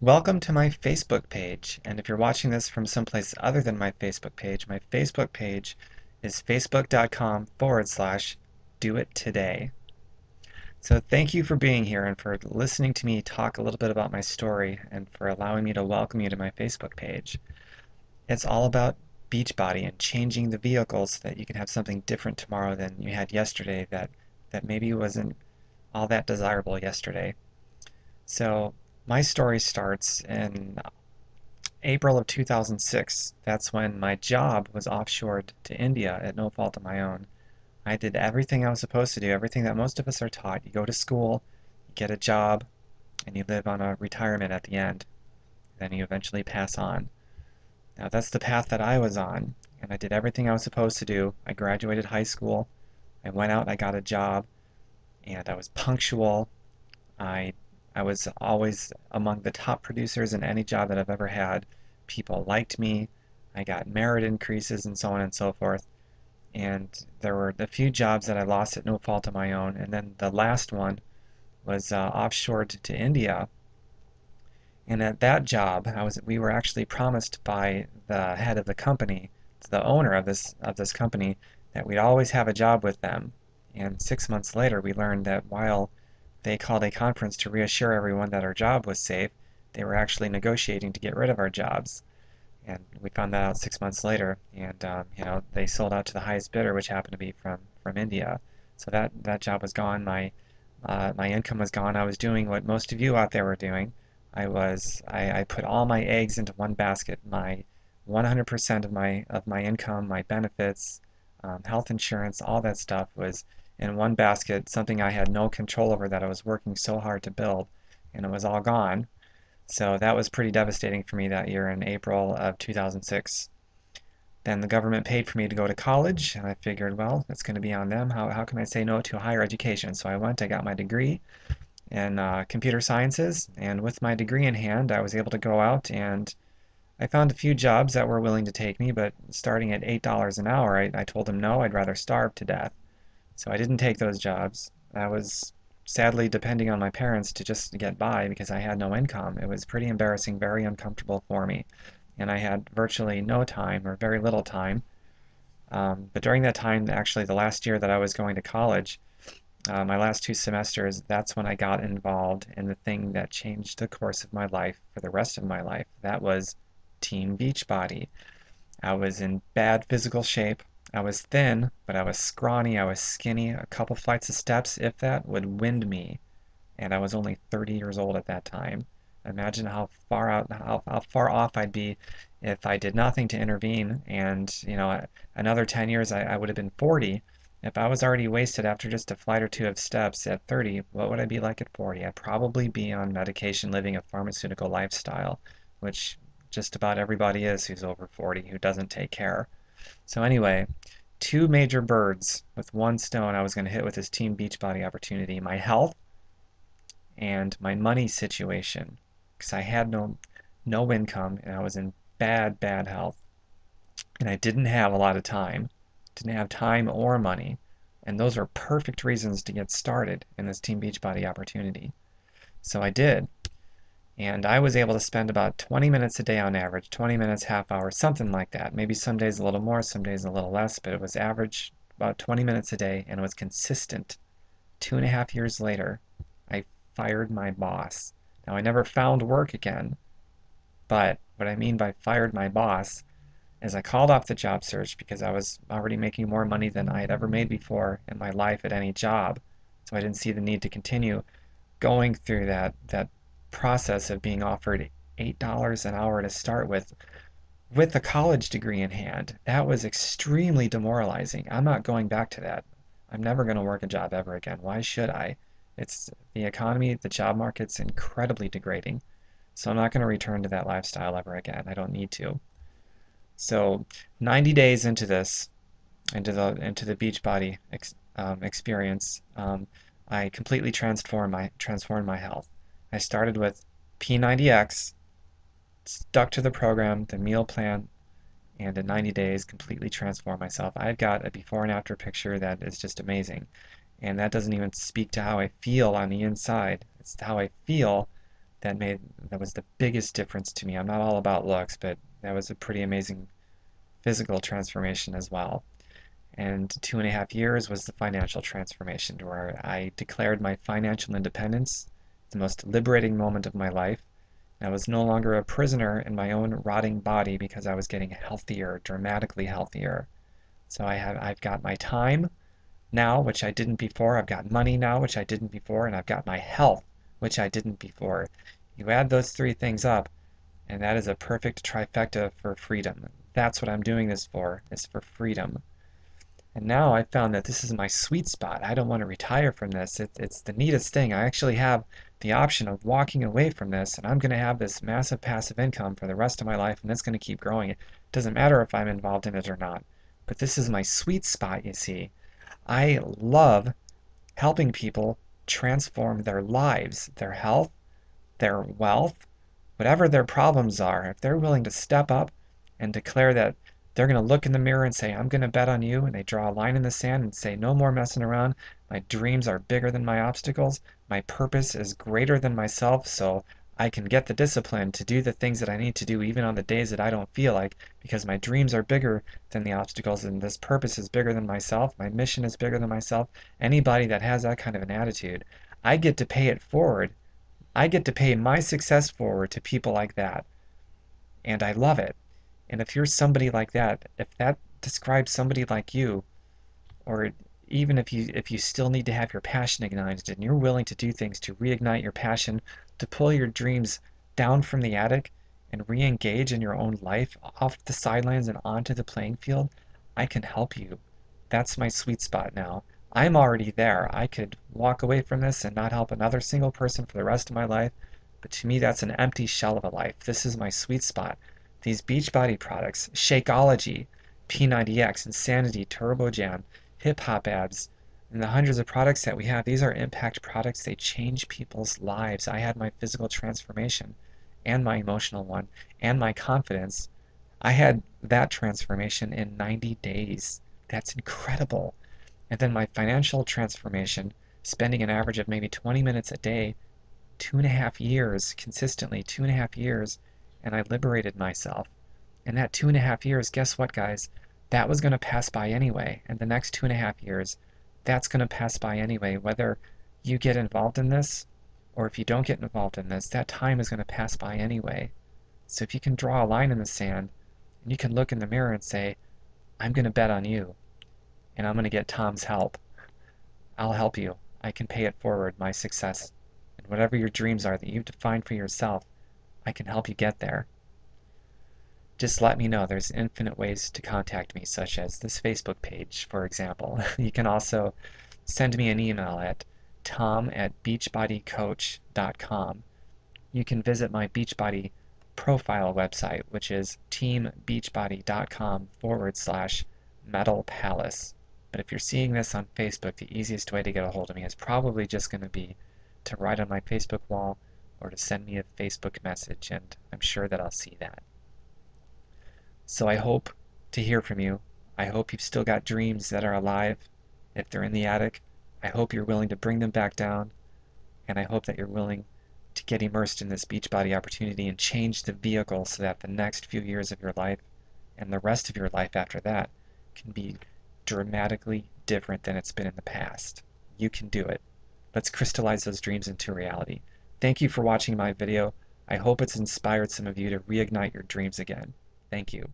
Welcome to my Facebook page, and if you're watching this from someplace other than my Facebook page is facebook.com/do it today. So thank you for being here and for listening to me talk a little bit about my story and for allowing me to welcome you to my Facebook page. It's all about Beachbody and changing the vehicle so that you can have something different tomorrow than you had yesterday that maybe wasn't all that desirable yesterday. So my story starts in April of 2006. That's when my job was offshored to India at no fault of my own. I did everything I was supposed to do, everything that most of us are taught. You go to school, you get a job, and you live on a retirement at the end. Then you eventually pass on. Now that's the path that I was on, and I did everything I was supposed to do. I graduated high school, I went out, I got a job, and I was punctual. I I was always among the top producers in any job that I've ever had. People liked me. I got merit increases and so on and so forth. And there were the few jobs that I lost at no fault of my own. And then the last one was offshored to India. And at that job, we were actually promised by the head of the company, the owner of this company, that we'd always have a job with them. And 6 months later, we learned that while they called a conference to reassure everyone that our job was safe, they were actually negotiating to get rid of our jobs. And we found that out 6 months later. And they sold out to the highest bidder, which happened to be from India. So that job was gone. My income was gone. I was doing what most of you out there were doing. I put all my eggs into one basket. My 100% of my income, my benefits, health insurance, all that stuff was in one basket, something I had no control over that I was working so hard to build, and it was all gone. So that was pretty devastating for me that year in April of 2006. Then the government paid for me to go to college, and I figured, well, it's going to be on them. How can I say no to higher education? So I went, I got my degree in computer sciences, and with my degree in hand, I was able to go out and I found a few jobs that were willing to take me, but starting at $8 an hour, I told them no, I'd rather starve to death. So I didn't take those jobs. I was sadly depending on my parents to just get by because I had no income. It was pretty embarrassing, very uncomfortable for me. And I had virtually no time or very little time. But during that time, actually the last year that I was going to college, my last 2 semesters, that's when I got involved in the thing that changed the course of my life for the rest of my life. That was Team Beachbody. I was in bad physical shape. I was thin, but I was scrawny, I was skinny. A couple flights of steps, if that, would wind me. And I was only 30 years old at that time. Imagine how far off I'd be if I did nothing to intervene. And, another 10 years, I would have been 40. If I was already wasted after just a flight or two of steps at 30, what would I be like at 40? I'd probably be on medication, living a pharmaceutical lifestyle, which just about everybody is who's over 40 who doesn't take care. So anyway, two major birds with one stone I was going to hit with this Team Beachbody opportunity: my health and my money situation, because I had no income and I was in bad health, and I didn't have a lot of time, didn't have time or money, and those are perfect reasons to get started in this Team Beachbody opportunity. So I did, and I was able to spend about 20 minutes a day on average, 20 minutes, half hour, something like that. Maybe some days a little more, some days a little less, but it was average about 20 minutes a day, and it was consistent. 2.5 years later, I fired my boss. Now, I never found work again, but what I mean by fired my boss is I called off the job search because I was already making more money than I had ever made before in my life at any job. So I didn't see the need to continue going through that process of being offered $8 an hour to start with a college degree in hand. That was extremely demoralizing. I'm not going back to that. I'm never going to work a job ever again. Why should I? It's the economy, the job market's incredibly degrading. So I'm not going to return to that lifestyle ever again. I don't need to. So 90 days into this, into the Beachbody experience, I completely transformed my health. I started with P90X, stuck to the program, the meal plan, and in 90 days completely transformed myself. I've got a before and after picture that is just amazing. And that doesn't even speak to how I feel on the inside. It's how I feel that was the biggest difference to me. I'm not all about looks, but that was a pretty amazing physical transformation as well. And 2.5 years was the financial transformation, where I declared my financial independence, the most liberating moment of my life. I was no longer a prisoner in my own rotting body because I was getting healthier, dramatically healthier. So I've got my time now, which I didn't before. I've got money now, which I didn't before, and I've got my health, which I didn't before. You add those three things up, and that is a perfect trifecta for freedom. That's what I'm doing this for, is for freedom. And now I've found that this is my sweet spot. I don't want to retire from this. It's the neatest thing. I actually have the option of walking away from this, and I'm going to have this massive passive income for the rest of my life, and it's going to keep growing. It doesn't matter if I'm involved in it or not. But this is my sweet spot, you see. I love helping people transform their lives, their health, their wealth, whatever their problems are. If they're willing to step up and declare that they're going to look in the mirror and say, I'm going to bet on you, and they draw a line in the sand and say, no more messing around. My dreams are bigger than my obstacles. My purpose is greater than myself, so I can get the discipline to do the things that I need to do even on the days that I don't feel like, because my dreams are bigger than the obstacles, and this purpose is bigger than myself. My mission is bigger than myself. Anybody that has that kind of an attitude, I get to pay it forward. I get to pay my success forward to people like that. And I love it. And if you're somebody like that, if that describes somebody like you, or even if you still need to have your passion ignited and you're willing to do things to reignite your passion, to pull your dreams down from the attic and re-engage in your own life off the sidelines and onto the playing field, I can help you. That's my sweet spot now. I'm already there. I could walk away from this and not help another single person for the rest of my life, but to me that's an empty shell of a life. This is my sweet spot. These Beachbody products, Shakeology, P90X, Insanity, TurboJam, Hip Hop Abs, and the hundreds of products that we have, these are impact products. They change people's lives. I had my physical transformation and my emotional one and my confidence. I had that transformation in 90 days. That's incredible. And then my financial transformation, spending an average of maybe 20 minutes a day, 2.5 years, consistently 2.5 years, and I liberated myself. And that 2.5 years, guess what, guys? That was going to pass by anyway. And the next 2.5 years, that's going to pass by anyway. Whether you get involved in this or if you don't get involved in this, that time is going to pass by anyway. So if you can draw a line in the sand and you can look in the mirror and say, I'm going to bet on you and I'm going to get Tom's help. I'll help you. I can pay it forward, my success. And whatever your dreams are that you've defined for yourself, I can help you get there. Just let me know. There's infinite ways to contact me, such as this Facebook page, for example. You can also send me an email at tom@beachbodycoach.com. You can visit my Beachbody profile website, which is teambeachbody.com/Metal Palace. But if you're seeing this on Facebook, the easiest way to get a hold of me is probably just going to be to write on my Facebook wall or to send me a Facebook message, and I'm sure that I'll see that. So I hope to hear from you. I hope you've still got dreams that are alive. If they're in the attic, I hope you're willing to bring them back down, and I hope that you're willing to get immersed in this Beachbody opportunity and change the vehicle so that the next few years of your life and the rest of your life after that can be dramatically different than it's been in the past. You can do it. Let's crystallize those dreams into reality. Thank you for watching my video. I hope it's inspired some of you to reignite your dreams again. Thank you.